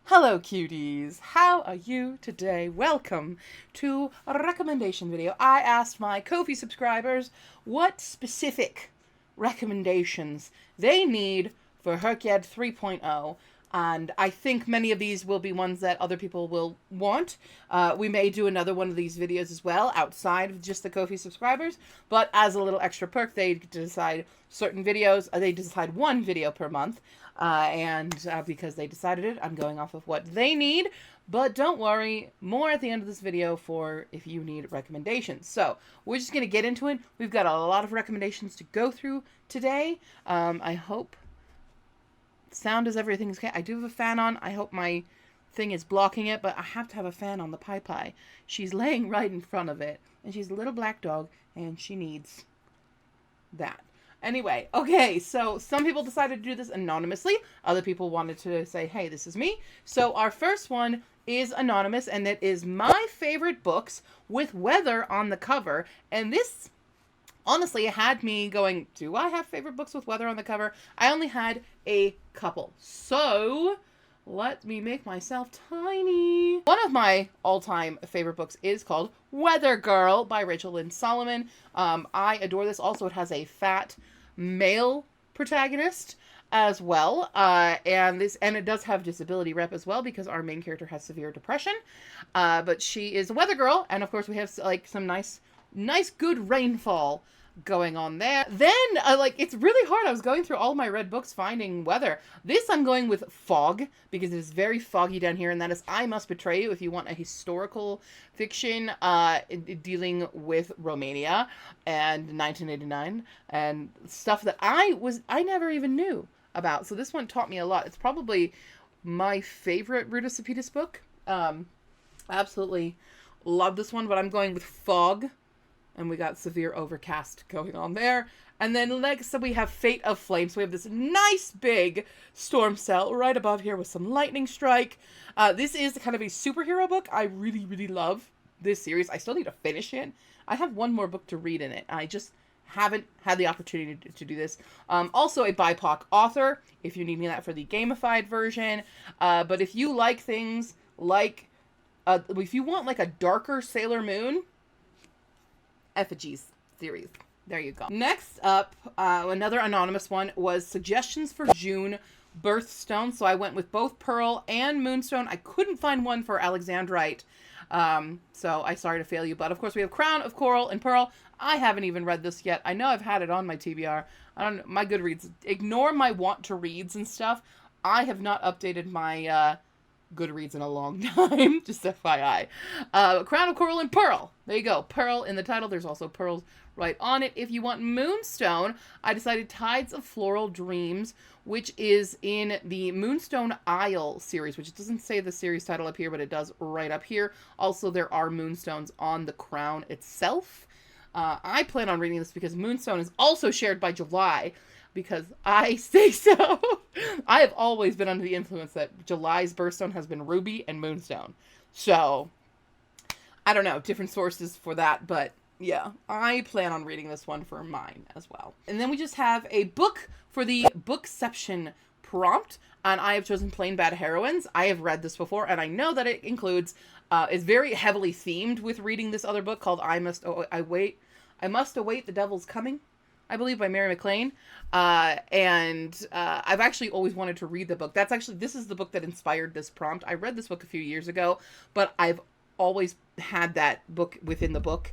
Hello cuties, how are you today? Welcome to a recommendation video. I asked my Ko-fi subscribers what specific recommendations they need for HRCYED 3.0, and I think many of these will be ones that other people will want. We may do another one of these videos as well, outside of just the Ko-fi subscribers, but as a little extra perk, they decide certain videos, they decide one video per month. Because they decided it, I'm going off of what they need. But don't worry, more at the end of this video for if you need recommendations. So, we're just going to get into it. We've got a lot of recommendations to go through today. I hope sound is everything's okay. I do have a fan on. I hope my thing is blocking it, but I have to have a fan on the Pi. She's laying right in front of it, and she's a little black dog, and she needs that. Anyway, okay, so some people decided to do this anonymously. Other people wanted to say, hey, this is me. So our first one is anonymous, and it is my favorite books with weather on the cover. And this, honestly, had me going, do I have favorite books with weather on the cover? I only had a couple. So let me make myself tiny. One of my all-time favorite books is called Weather Girl by Rachel Lynn Solomon. I adore this. Also, it has a fat male protagonist as well. And it does have disability rep as well because our main character has severe depression. But she is a weather girl. And of course, we have like some nice good rainfall going on there. Then, it's really hard. I was going through all my red books finding weather. This I'm going with fog, because it is very foggy down here, and that is I Must Betray You if you want a historical fiction dealing with Romania and 1989, and stuff that I never even knew about. So this one taught me a lot. It's probably my favorite Ruta Sepetys book. Absolutely love this one, but I'm going with fog. And we got severe overcast going on there. And then next we have Fate of Flame. So we have this nice big storm cell right above here with some lightning strike. This is kind of a superhero book. I really, really love this series. I still need to finish it. I have one more book to read in it. I just haven't had the opportunity to do this. Also a BIPOC author, if you need me that for the gamified version. But if you like things like, if you want like a darker Sailor Moon, Effigies series. There you go. Next up, another anonymous one was Suggestions for June Birthstone. So I went with both Pearl and Moonstone. I couldn't find one for Alexandrite. So I'm sorry to fail you. But of course we have Crown of Coral and Pearl. I haven't even read this yet. I know I've had it on my TBR. I don't know, my Goodreads. Ignore my want to reads and stuff. I have not updated my Goodreads in a long time, just FYI. Crown of Coral and Pearl. There you go. Pearl in the title. There's also pearls right on it. If you want Moonstone, I decided Tides of Floral Dreams, which is in the Moonstone Isle series, which doesn't say the series title up here, but it does right up here. Also, there are moonstones on the crown itself. I plan on reading this because Moonstone is also shared by July, because I say so. I have always been under the influence that July's birthstone has been Ruby and Moonstone. So, I don't know, different sources for that, but yeah, I plan on reading this one for mine as well. And then we just have a book for the Bookception prompt, and I have chosen Plain Bad Heroines. I have read this before, and I know that it includes, is very heavily themed with reading this other book called I Must Await the Devil's Coming, I believe, by Mary McLean. I've actually always wanted to read the book. This is the book that inspired this prompt. I read this book a few years ago, but I've always had that book within the book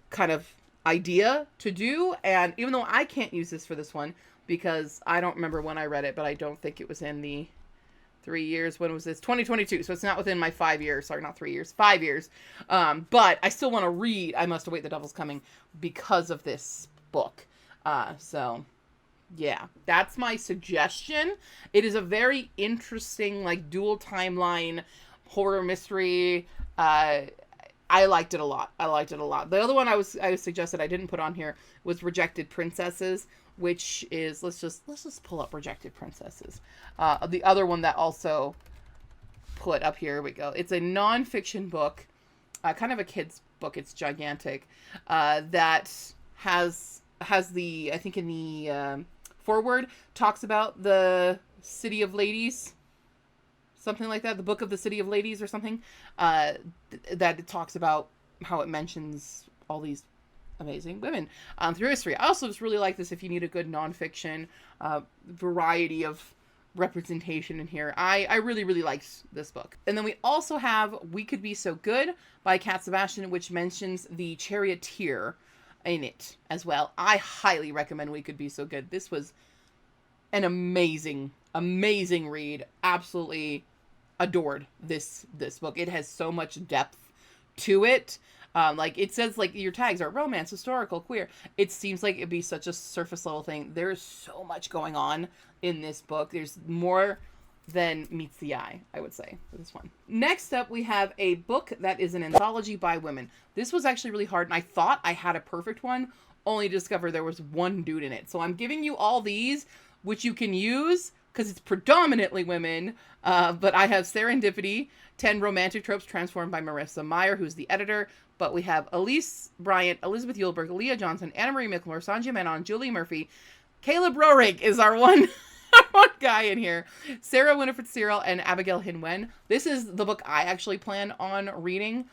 kind of idea to do. And even though I can't use this for this one, because I don't remember when I read it, but I don't think it was in the 3 years. When was this? 2022. So it's not within my 5 years. Sorry, not 3 years. 5 years. But I still want to read I Must Await the Devil's Coming because of this book. So yeah, that's my suggestion. It is a very interesting, like, dual timeline horror mystery. I liked it a lot. The other one I was suggested I didn't put on here was Rejected Princesses, which is, let's just pull up Rejected Princesses. The other one that also put up here we go. It's a nonfiction book, kind of a kid's book. It's gigantic. That has the, I think in the foreword, talks about the City of Ladies something like that. The Book of the City of Ladies or something. That it talks about how it mentions all these amazing women through history. I also just really like this if you need a good nonfiction variety of representation in here. I really, really liked this book. And then we also have We Could Be So Good by Kat Sebastian, which mentions the charioteer in it as well. I highly recommend We Could Be So Good. This was an amazing, amazing read. Absolutely adored this book. It has so much depth to it. Like it says, like your tags are romance, historical, queer. It seems like it'd be such a surface level thing. There's so much going on in this book. There's more than meets the eye, I would say, for this one. Next up, we have a book that is an anthology by women. This was actually really hard, and I thought I had a perfect one, only to discover there was one dude in it. So I'm giving you all these, which you can use, because it's predominantly women, but I have Serendipity, 10 Romantic Tropes Transformed by Marissa Meyer, who's the editor. But we have Elise Bryant, Elizabeth Yulberg, Leah Johnson, Anna Marie Mickler, Sanjay Menon, Julie Murphy. Caleb Roehrig is our one guy in here. Sarah Winifred Cyril and Abigail Hinwen. This is the book I actually plan on reading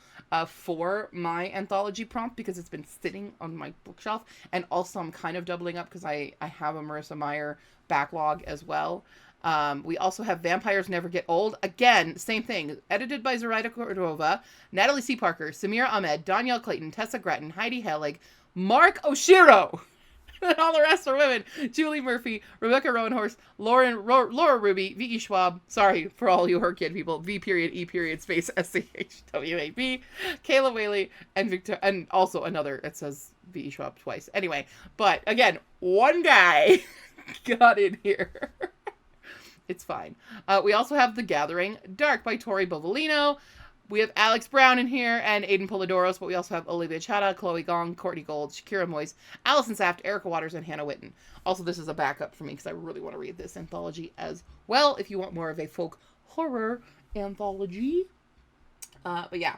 for my anthology prompt, because it's been sitting on my bookshelf. And also I'm kind of doubling up because I have a Marissa Meyer backlog as well. We also have Vampires Never Get Old. Again, same thing. Edited by Zoraida Cordova, Natalie C. Parker, Samira Ahmed, Danielle Clayton, Tessa Gretton, Heidi Hellig, Mark Oshiro. And all the rest are women. Julie Murphy, Rebecca Rowanhorse, Laura Ruby, Vicky Schwab. Sorry for all you Herkid people. V period, E period, space, SCHWAB. Kayla Whaley, and Victor, and also another, it says V. Schwab twice. Anyway, but again, one guy got in here. It's fine. We also have The Gathering, Dark by Tori Bovolino. We have Alex Brown in here and Aiden Polidoros, but we also have Olivia Chada, Chloe Gong, Courtney Gold, Shakira Moyes, Allison Saft, Erica Waters, and Hannah Witten. Also, this is a backup for me because I really want to read this anthology as well if you want more of a folk horror anthology. But yeah,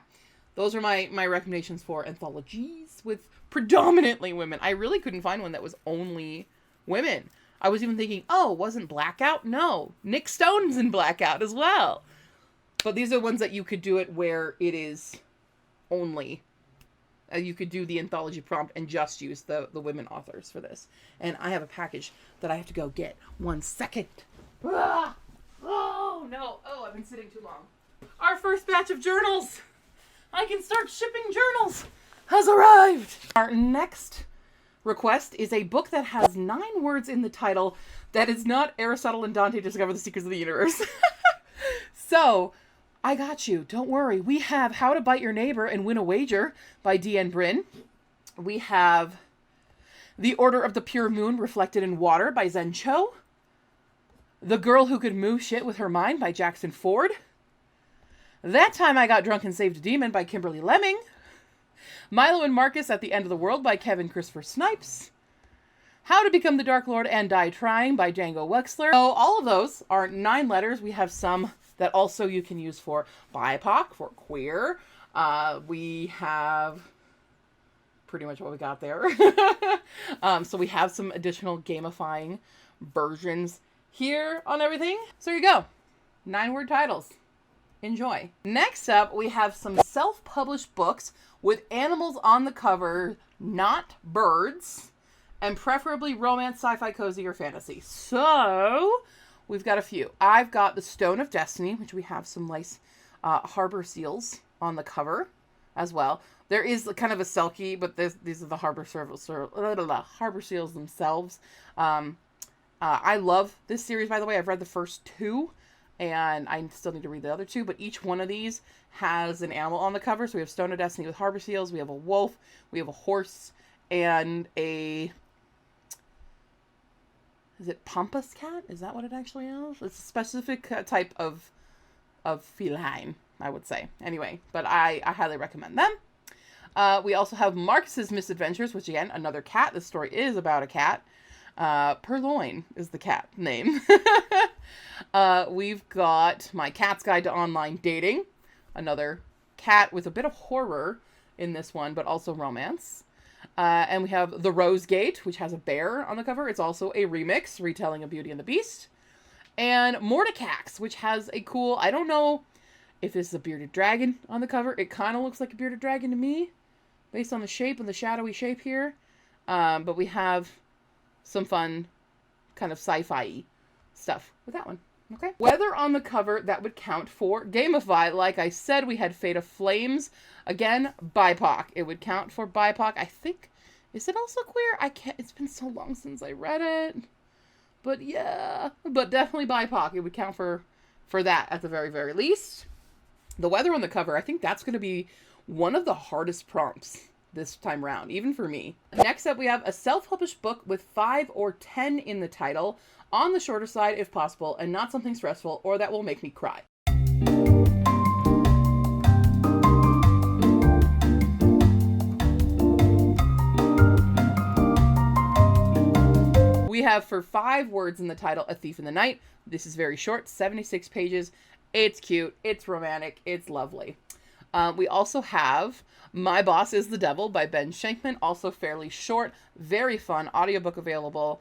those are my recommendations for anthologies with predominantly women. I really couldn't find one that was only women. I was even thinking, oh, wasn't Blackout? No, Nick Stone's in Blackout as well. But these are ones that you could do it where it is only. You could do the anthology prompt and just use the women authors for this. And I have a package that I have to go get. 1 second. Ah! Oh, no. Oh, I've been sitting too long. Our first batch of journals. I can start shipping journals. Has arrived. Our next request is a book that has 9 words in the title that is not Aristotle and Dante Discover the Secrets of the Universe. So, I got you. Don't worry. We have How to Bite Your Neighbor and Win a Wager by D.N. Bryn. We have The Order of the Pure Moon Reflected in Water by Zen Cho. The Girl Who Could Move Shit with Her Mind by Jackson Ford. That Time I Got Drunk and Saved a Demon by Kimberly Lemming. Milo and Marcus at the End of the World by Kevin Christopher Snipes. How to Become the Dark Lord and Die Trying by Django Wexler. So all of those are 9 letters. We have some that also you can use for BIPOC, for queer. We have pretty much what we got there. So we have some additional gamifying versions here on everything. So there you go. 9-word titles. Enjoy. Next up, we have some self-published books with animals on the cover, not birds, and preferably romance, sci-fi, cozy, or fantasy. So we've got a few. I've got The Stone of Destiny, which we have some nice harbor seals on the cover as well. There is kind of a selkie, but these are the harbor seals themselves. I love this series, by the way. I've read the first 2, and I still need to read the other 2, but each one of these has an animal on the cover. So we have Stone of Destiny with harbor seals, we have a wolf, we have a horse, and a... Is it pampas cat? Is that what it actually is? It's a specific type of feline, I would say. Anyway, but I highly recommend them. We also have Marcus's Misadventures, which again, another cat. This story is about a cat. Purloin is the cat name. We've got My Cat's Guide to Online Dating. Another cat with a bit of horror in this one, but also romance. And we have The Rose Gate, which has a bear on the cover. It's also a remix, retelling of Beauty and the Beast. And Mordekax, which has a cool, I don't know if it's a bearded dragon on the cover. It kind of looks like a bearded dragon to me, based on the shape and the shadowy shape here. But we have some fun kind of sci-fi stuff with that one. Okay. Whether on the cover that would count for Gamify. Like I said, we had Fate of Flames. Again, BIPOC. It would count for BIPOC. I think, is it also queer? I can't, it's been so long since I read it. But yeah, but definitely BIPOC. It would count for that at the very, very least. The weather on the cover, I think that's going to be one of the hardest prompts this time around, even for me. Next up, we have a self-published book with 5 or 10 in the title, on the shorter side if possible, and not something stressful or that will make me cry. We have for 5 words in the title, A Thief in the Night. This is very short, 76 pages. It's cute, it's romantic, it's lovely. We also have My Boss is the Devil by Ben Shankman, also fairly short, very fun, audiobook available,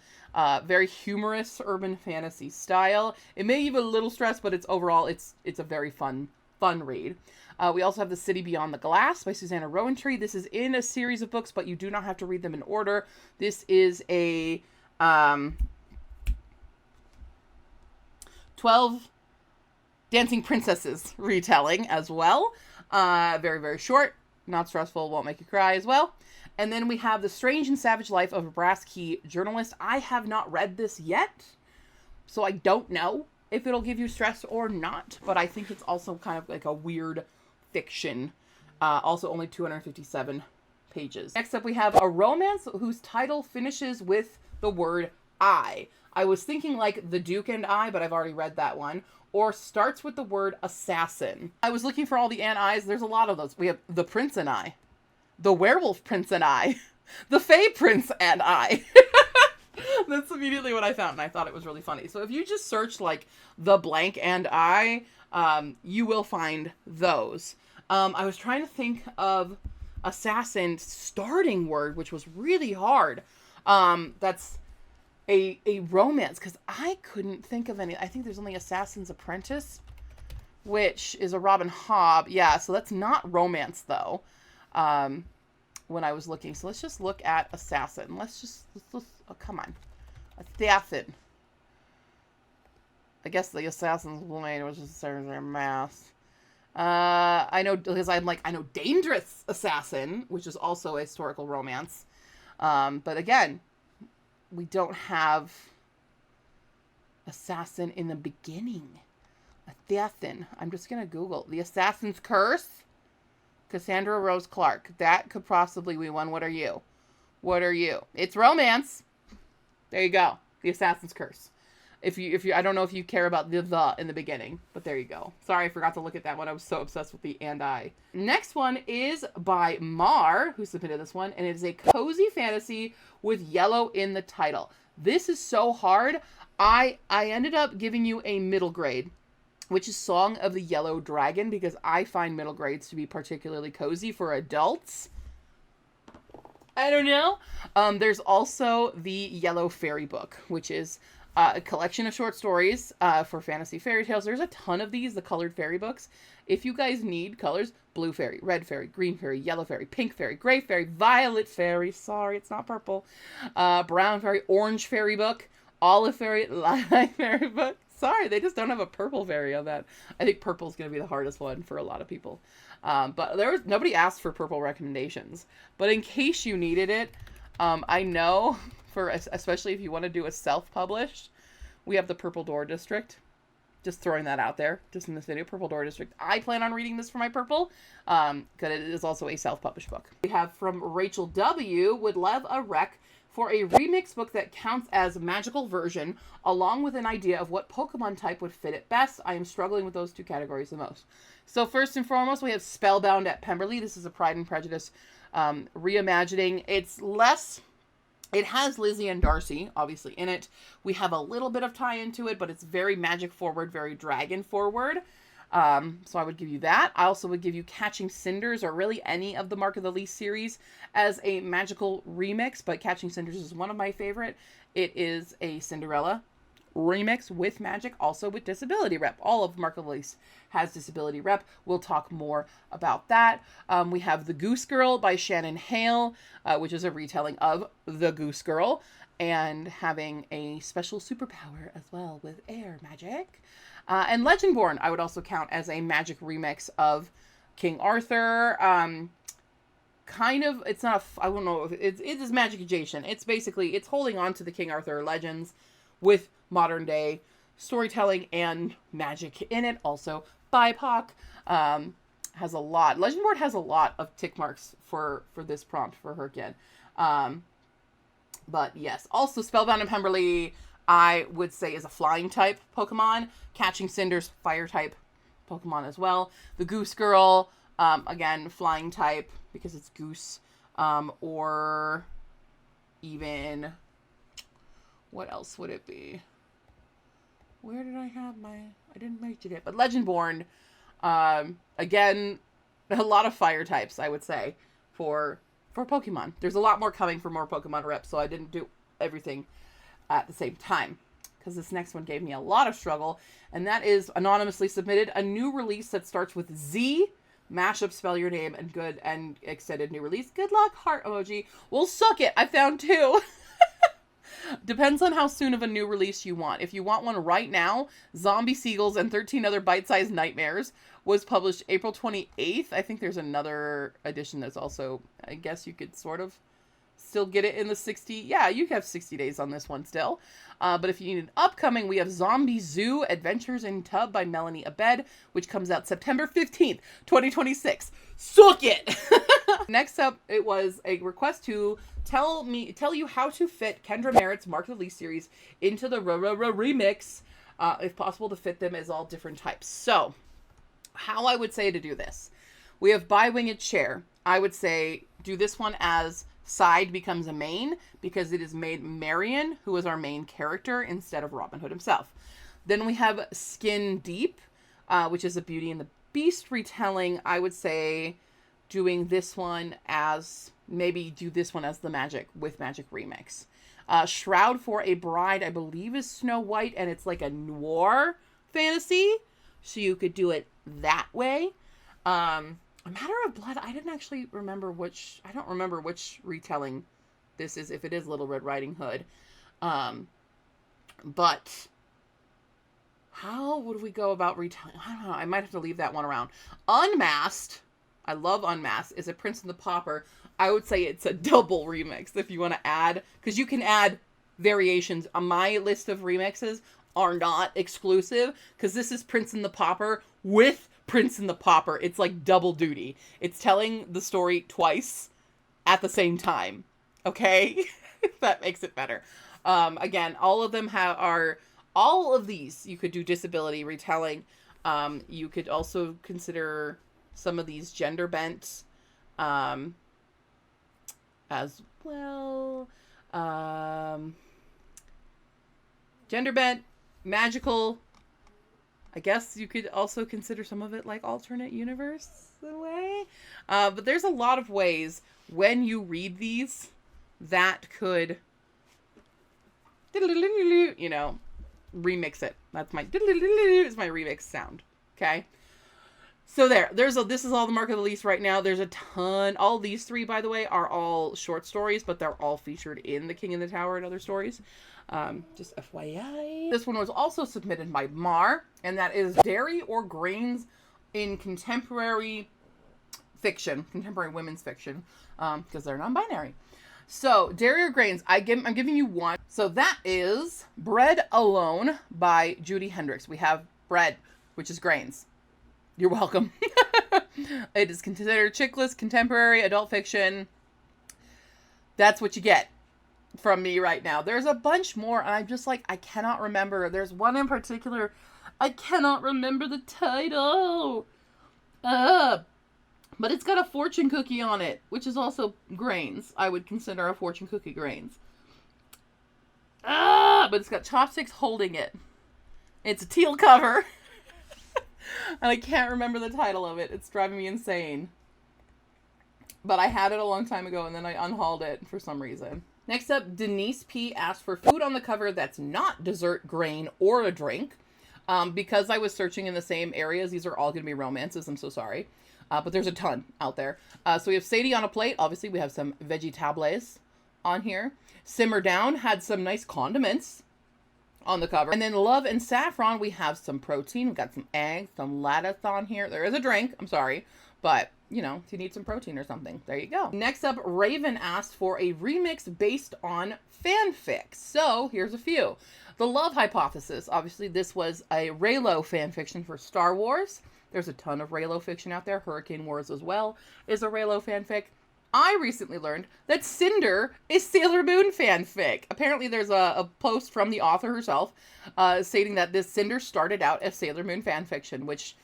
very humorous urban fantasy style. It may give a little stress, but it's overall, it's a very fun read. We also have The City Beyond the Glass by Susanna Rowantree. This is in a series of books, but you do not have to read them in order. This is a 12 Dancing Princesses retelling as well. Very, very short, not stressful, won't make you cry as well. And then we have The Strange and Savage Life of a Brass Key Journalist. I have not read this yet, so I don't know if it'll give you stress or not, but I think it's also kind of like a weird fiction. Also only 257 pages. Next up we have a romance whose title finishes with the word I. I was thinking like The Duke and I, but I've already read that one. Or starts with the word assassin. I was looking for all the and I's. There's a lot of those. We have The Prince and I. The Werewolf Prince and I. The Fae Prince and I. That's immediately what I found, and I thought it was really funny. So if you just search like The Blank and I, you will find those. I was trying to think of assassin starting word, which was really hard. That's a romance, because I couldn't think of any. I think there's only Assassin's Apprentice, which is a Robin Hobb. Yeah, so that's not romance though. When I was looking, so let's just look at assassin. Let's oh, come on, assassin. I guess the Assassin's Blade was just their mask. I know, because I know Dangerous Assassin, which is also a historical romance. But again, we don't have assassin in the beginning. Assassin. I'm just going to Google. The Assassin's Curse. Cassandra Rose Clark. That could possibly be one. What are you? What are you? It's romance. There you go. The Assassin's Curse. If you, I don't know if you care about the in the beginning, but there you go. Sorry, I forgot to look at that one. I was so obsessed with the and I. Next one is by Mar, who submitted this one, and it is a cozy fantasy with yellow in the title. This is so hard. I ended up giving you a middle grade, which is Song of the Yellow Dragon, because I find middle grades to be particularly cozy for adults. I don't know. There's also the Yellow Fairy book, which is a collection of short stories for fantasy fairy tales. There's a ton of these, the colored fairy books. If you guys need colors, blue fairy, red fairy, green fairy, yellow fairy, pink fairy, gray fairy, violet fairy, sorry, it's not purple, brown fairy, orange fairy book, olive fairy, lilac fairy book. Sorry, they just don't have a purple fairy on that. I think purple's going to be the hardest one for a lot of people. But nobody asked for purple recommendations. But in case you needed it, I know, especially if you want to do a self-published, we have the Purple Door District. Just throwing that out there, just in this video, Purple Door District. I plan on reading this for my purple, because it is also a self-published book. We have from Rachel W. Would love a rec for a remix book that counts as magical version, along with an idea of what Pokemon type would fit it best. I am struggling with those two categories the most. So first and foremost, we have Spellbound at Pemberley. This is a Pride and Prejudice reimagining. It has Lizzie and Darcy, obviously, in it. We have a little bit of tie into it, but it's very magic forward, very dragon forward. So I would give you that. I also would give you Catching Cinders, or really any of the Mark of the Least series, as a magical remix, but Catching Cinders is one of my favorite. It is a Cinderella remix with magic, also with disability rep. All of Mark of the Release has disability rep. We'll talk more about that. We have The Goose Girl by Shannon Hale, which is a retelling of The Goose Girl, and having a special superpower as well with air magic. And Legendborn, I would also count as a magic remix of King Arthur. Kind of, it's not, I don't know if it is magic adjacent. It's basically, it's holding on to the King Arthur legends with modern day storytelling and magic in it. Also, BIPOC has a lot. Legendborn has a lot of tick marks for this prompt for her kid. But yes, also Spellbound and Pemberley, I would say, is a flying type Pokemon. Catching Cinders, fire type Pokemon as well. The Goose Girl, again, flying type because it's goose. Or even, what else would it be? Where did I have I didn't mention it, but Legendborn, again, a lot of fire types, I would say, for Pokemon. There's a lot more coming for more Pokemon reps, so I didn't do everything at the same time, because this next one gave me a lot of struggle, and that is anonymously submitted, a new release that starts with Z, mashup, spell your name, and good, and extended new release. Good luck, heart emoji. Well, suck it, I found two. Depends on how soon of a new release you want. If you want one right now, Zombie Seagulls and 13 Other Bite-Sized Nightmares was published April 28th. I think there's another edition that's also, I guess you could sort of still get it in the 60. Yeah, you have 60 days on this one still. But if you need an upcoming, we have Zombie Zoo Adventures in Tub by Melanie Abed, which comes out September 15th, 2026. Suck it! Next up, it was a request to tell you how to fit Kendra Merritt's Mark of the Least series into the remix, if possible, to fit them as all different types. So, how I would say to do this. We have By Winged Chair. I would say do this one as side becomes a main, because it is made Marion, who is our main character, instead of Robin Hood himself. Then we have Skin Deep, which is a Beauty and the Beast retelling. I would say doing this one as, maybe do this one as the Magic with Magic remix. Shroud for a Bride, I believe, is Snow White, and it's like a noir fantasy, so you could do it that way. A Matter of Blood, I didn't actually remember I don't remember which retelling this is, if it is Little Red Riding Hood. But how would we go about retelling? I don't know, I might have to leave that one around. Unmasked, I love Unmasked, is a Prince and the Pauper. I would say it's a double remix if you want to add, because you can add variations. On my list of remixes are not exclusive, because this is Prince and the Pauper with Prince and the Pauper. It's like double duty. It's telling the story twice at the same time. Okay? If that makes it better. Again, all of them all of these, you could do disability retelling. You could also consider some of these gender bent, as well. Gender bent, magical. I guess you could also consider some of it like alternate universe in a way. But there's a lot of ways when you read these that could, you know, remix it. That's my, is my remix sound. Okay. So this is all the Mark of the Least right now. There's a ton. All these three, by the way, are all short stories, but they're all featured in The King in the Tower and other stories. Just FYI. This one was also submitted by Mar, and that is Dairy or Grains in contemporary fiction, contemporary women's fiction, because they're non-binary. So, Dairy or Grains, I'm giving you one. So that is Bread Alone by Judy Hendricks. We have bread, which is grains. You're welcome. It is considered chickless, contemporary, adult fiction. That's what you get from me right now. There's a bunch more, and I'm just like, I cannot remember. There's one in particular. I cannot remember the title. But it's got a fortune cookie on it, which is also grains. I would consider a fortune cookie grains. But it's got chopsticks holding it. It's a teal cover. And I can't remember the title of it. It's driving me insane. But I had it a long time ago, and then I unhauled it for some reason. Next up, Denise P. asked for food on the cover that's not dessert, grain, or a drink. Because I was searching in the same areas, these are all going to be romances. I'm so sorry. But there's a ton out there. So we have Sadie on a plate. Obviously, we have some vegetables on here. Simmer Down had some nice condiments on the cover. And then Love and Saffron, we have some protein. We got some eggs, some lettuce on here. There is a drink. I'm sorry. But, you know, if you need some protein or something, there you go. Next up, Raven asked for a remix based on fanfic. So here's a few. The Love Hypothesis. Obviously, this was a Reylo fanfiction for Star Wars. There's a ton of Reylo fiction out there. Hurricane Wars as well is a Reylo fanfic. I recently learned that Cinder is Sailor Moon fanfic. Apparently there's a post from the author herself stating that this Cinder started out as Sailor Moon fanfiction, which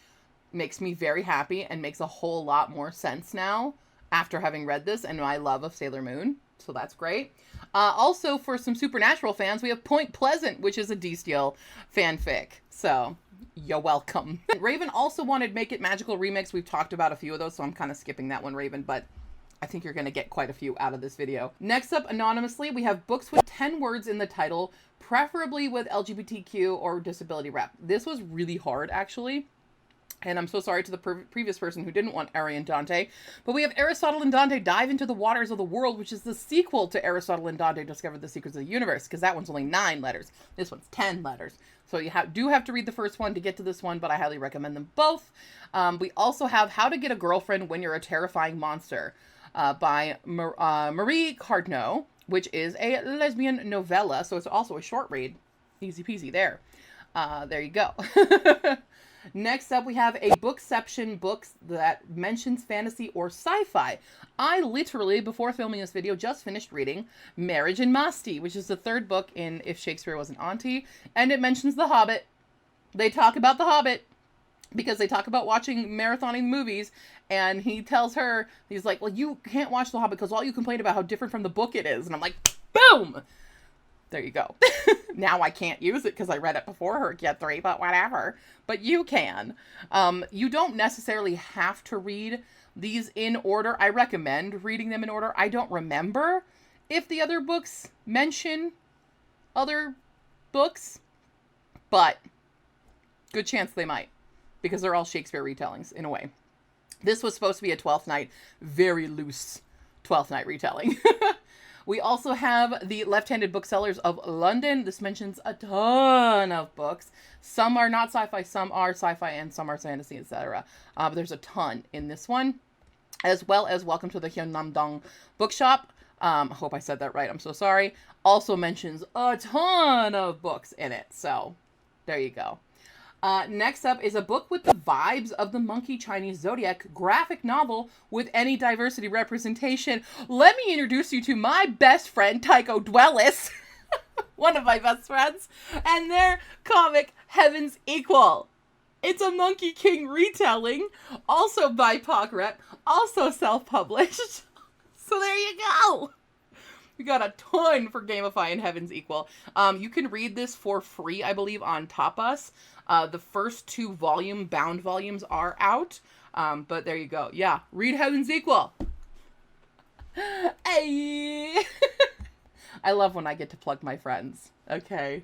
makes me very happy and makes a whole lot more sense now after having read this and my love of Sailor Moon. So that's great. Also, for some Supernatural fans, we have Point Pleasant, which is a D-Steel fanfic. So you're welcome. Raven also wanted Make It Magical remix. We've talked about a few of those, so I'm kind of skipping that one, Raven, but I think you're going to get quite a few out of this video. Next up, anonymously, we have books with 10 words in the title, preferably with LGBTQ or disability rep. This was really hard, actually. And I'm so sorry to the previous person who didn't want Ari and Dante. But we have Aristotle and Dante Dive into the Waters of the World, which is the sequel to Aristotle and Dante Discovered the Secrets of the Universe, because that one's only 9 letters. This one's 10 letters. So you do have to read the first one to get to this one, but I highly recommend them both. We also have How to Get a Girlfriend When You're a Terrifying Monster by Marie Cardinaux, which is a lesbian novella. So it's also a short read. Easy peasy there. There you go. Next up, we have a Bookception book that mentions fantasy or sci-fi. I literally, before filming this video, just finished reading Marriage and Masti, which is the 3rd book in If Shakespeare Was an Auntie, and it mentions The Hobbit. They talk about The Hobbit because they talk about watching marathoning movies, and he tells her, he's like, well, you can't watch The Hobbit because all you complain about how different from the book it is. And I'm like, boom! There you go. Now I can't use it because I read it before her, Get 3, but whatever. But you can. You don't necessarily have to read these in order. I recommend reading them in order. I don't remember if the other books mention other books, but good chance they might, because they're all Shakespeare retellings in a way. This was supposed to be a 12th Night, very loose 12th Night retelling. We also have the Left-Handed Booksellers of London. This mentions a ton of books. Some are not sci-fi, some are sci-fi, and some are fantasy, etc. But there's a ton in this one, as well as Welcome to the Hyunamdong Bookshop. I hope I said that right. I'm so sorry. Also mentions a ton of books in it. So there you go. Next up is a book with the vibes of the Monkey Chinese Zodiac graphic novel with any diversity representation. Let me introduce you to my best friend, Tycho Dwellis, one of my best friends, and their comic, Heaven's Equal. It's a Monkey King retelling, also BIPOC rep, also self-published. So there you go. We got a ton for gamifying Heaven's Equal. You can read this for free, I believe, on Tapas. The first 2 bound volumes are out. But there you go. Yeah, read Heaven's Equal. Hey. I love when I get to plug my friends. Okay?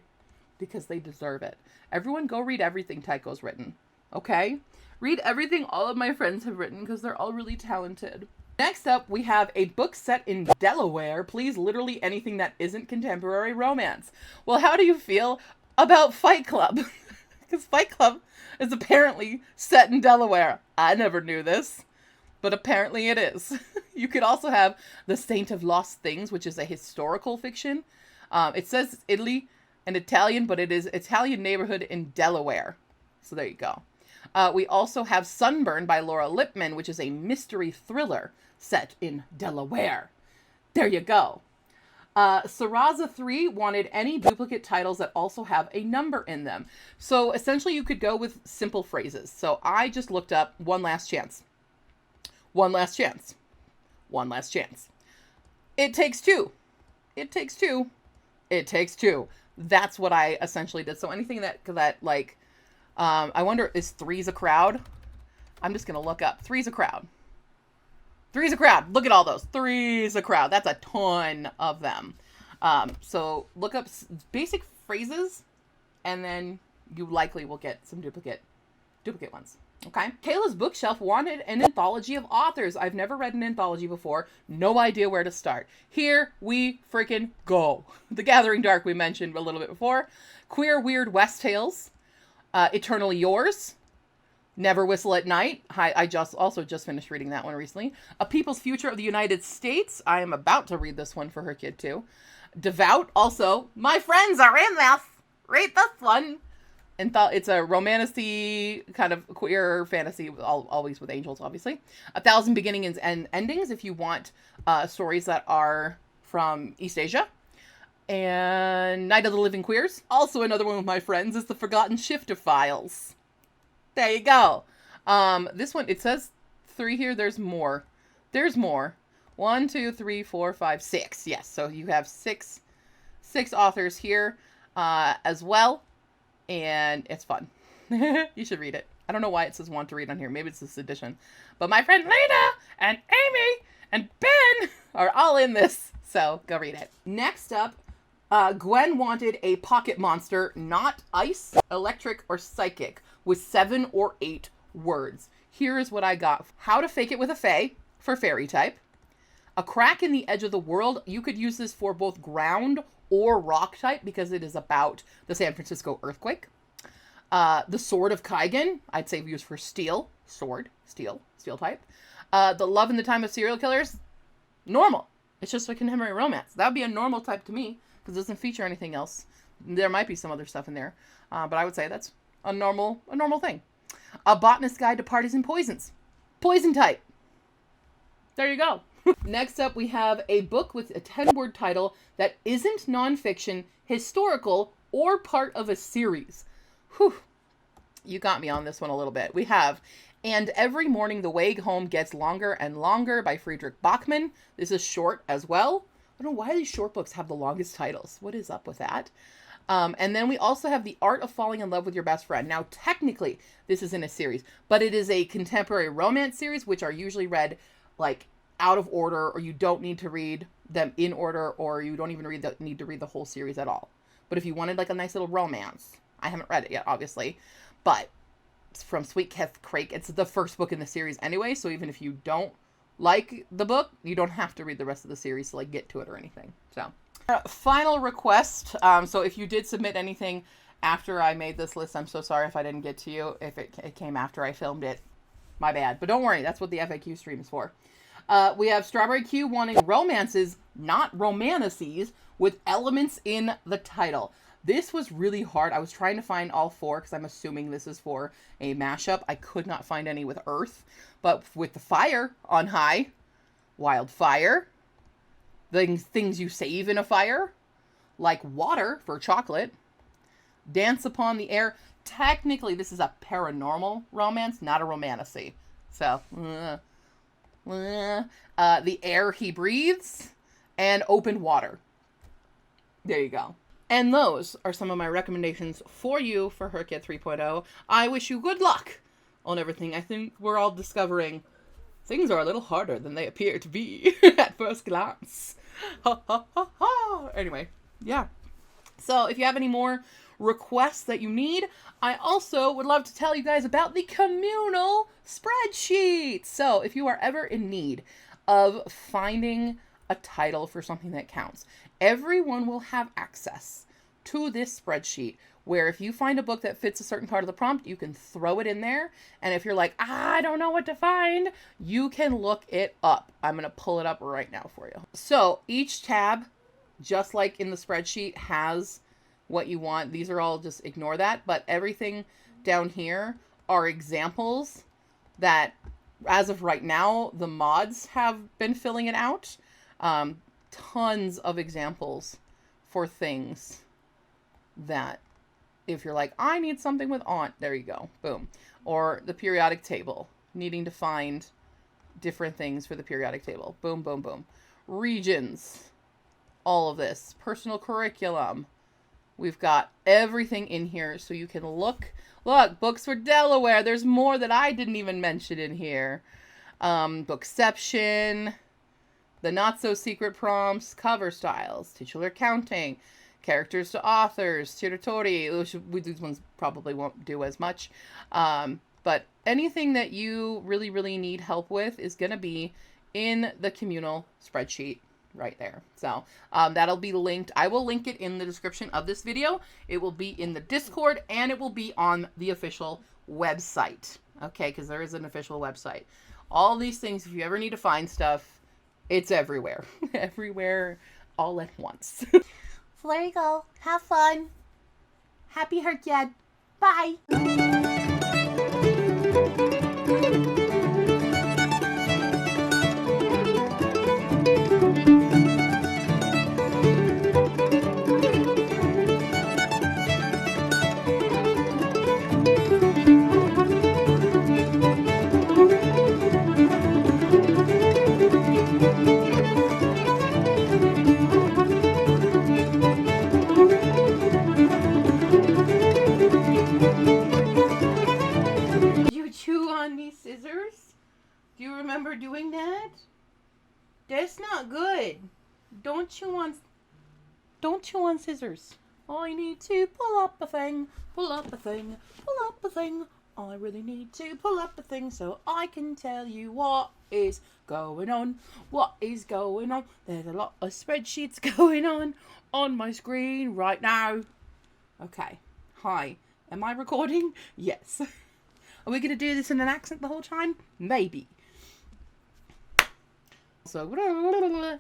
Because they deserve it. Everyone go read everything Tycho's written. Okay? Read everything all of my friends have written because they're all really talented. Next up, we have a book set in Delaware. Please, literally anything that isn't contemporary romance. Well, how do you feel about Fight Club? Because Fight Club is apparently set in Delaware. I never knew this, but apparently it is. You could also have The Saint of Lost Things, which is a historical fiction. It says it's Italy and Italian, but it is Italian neighborhood in Delaware. So there you go. We also have Sunburn by Laura Lippman, which is a mystery thriller set in Delaware. There you go. Sarraza 3 wanted any duplicate titles that also have a number in them. So essentially you could go with simple phrases. So I just looked up One Last Chance. One Last Chance. One Last Chance. It Takes Two. It Takes Two. It Takes Two. That's what I essentially did. So anything that like, I wonder, is Three's a crowd? I'm just going to look up. Three's a crowd. Three's a crowd. Look at all those. Three's a crowd. That's a ton of them. So look up basic phrases, and then you likely will get some duplicate ones. Okay. Kayla's Bookshelf wanted an anthology of authors. I've never read an anthology before. No idea where to start. Here we freaking go. The Gathering Dark we mentioned a little bit before. Queer Weird West Tales. Eternally Yours. Never Whistle at Night. I just finished reading that one recently. A People's Future of the United States. I am about to read this one for her kid too. Devout. Also, my friends are in this. Read this one. It's a romantic kind of queer fantasy, always with angels, obviously. 1,000 Beginnings and Endings, if you want stories that are from East Asia. And Night of the Living Queers. Also another one with my friends is The Forgotten Shifter Files. There you go. This one, it says 3 here. There's more. There's more. 1, 2, 3, 4, 5, 6. Yes, so you have six authors here as well. And it's fun. You should read it. I don't know why it says want to read on here. Maybe it's this edition. But my friend Lena and Amy and Ben are all in this. So go read it. Next up, Gwen wanted a pocket monster, not ice, electric, or psychic, with 7 or 8 words. Here is what I got. How to Fake It with a Fae for fairy type. A Crack in the Edge of the World. You could use this for both ground or rock type because it is about the San Francisco earthquake. The Sword of Kaigen, I'd say used for steel. Sword, steel type. The Love in the Time of Serial Killers, normal. It's just a contemporary romance. That would be a normal type to me because it doesn't feature anything else. There might be some other stuff in there, but I would say that's a normal thing. A Botanist's Guide to Parties and Poisons, poison type. There you go. Next up, we have a book with a 10-word title that isn't nonfiction, historical, or part of a series. Whew. You got me on this one a little bit. We have And Every Morning the Way Home Gets Longer and Longer by Friedrich Bachmann. This is short as well. I don't know why these short books have the longest titles. What is up with that? And then we also have The Art of Falling in Love with Your Best Friend. Now, technically, this isn't a series, but it is a contemporary romance series, which are usually read like out of order, or you don't need to read them in order, or you don't even need to read the whole series at all. But if you wanted like a nice little romance, I haven't read it yet, obviously, but it's from Sweet Keth Craig. It's the first book in the series anyway, so even if you don't like the book, you don't have to read the rest of the series to like get to it or anything. So final request. So if you did submit anything after I made this list, I'm so sorry if I didn't get to you. If it came after I filmed it, my bad. But don't worry, that's what the FAQ stream is for. We have Strawberry Q wanting romances, not romances, with elements in the title. This was really hard. I was trying to find all 4 because I'm assuming this is for a mashup. I could not find any with earth, but with the fire on high, wildfire, things you save in a fire, like water for chocolate, dance upon the air. Technically, this is a paranormal romance, not a romantasy. So, the air he breathes, and open water. There you go. And those are some of my recommendations for you for HRCYED 3.0. I wish you good luck on everything. I think we're all discovering things are a little harder than they appear to be at first glance. Ha ha ha ha. Anyway, yeah. So if you have any more requests that you need, I also would love to tell you guys about the Communal spreadsheet. So if you are ever in need of finding a title for something that counts, everyone will have access to this spreadsheet where if you find a book that fits a certain part of the prompt, you can throw it in there. And if you're like, I don't know what to find, you can look it up. I'm going to pull it up right now for you. So each tab, just like in the spreadsheet, has what you want. These are all, just ignore that. But everything down here are examples that, as of right now, the mods have been filling it out. Tons of examples for things that if you're like, I need something with aunt, there you go. Boom. Or the periodic table, needing to find different things for the periodic table. Boom, boom, boom. Regions. All of this. Personal curriculum. We've got everything in here so you can look. Look, books for Delaware. There's more that I didn't even mention in here. Bookception. the not-so-secret prompts, cover styles, titular counting, characters to authors, territory. These ones probably won't do as much. But anything that you really, really need help with is going to be in the Communal spreadsheet right there. So that'll be linked. I will link it in the description of this video. It will be in the Discord, and it will be on the official website. Okay, because there is an official website. All these things, if you ever need to find stuff, it's everywhere. Everywhere, all at once. So there you go. Have fun. Happy HRCYED. Bye. Scissors? Do you remember doing that? That's not good. Don't chew on scissors. I need to pull up a thing, pull up a thing, pull up a thing. I really need to pull up a thing so I can tell you what is going on. What is going on? There's a lot of spreadsheets going on my screen right now. Okay. Hi. Am I recording? Yes. Are we going to do this in an accent the whole time? Maybe. So,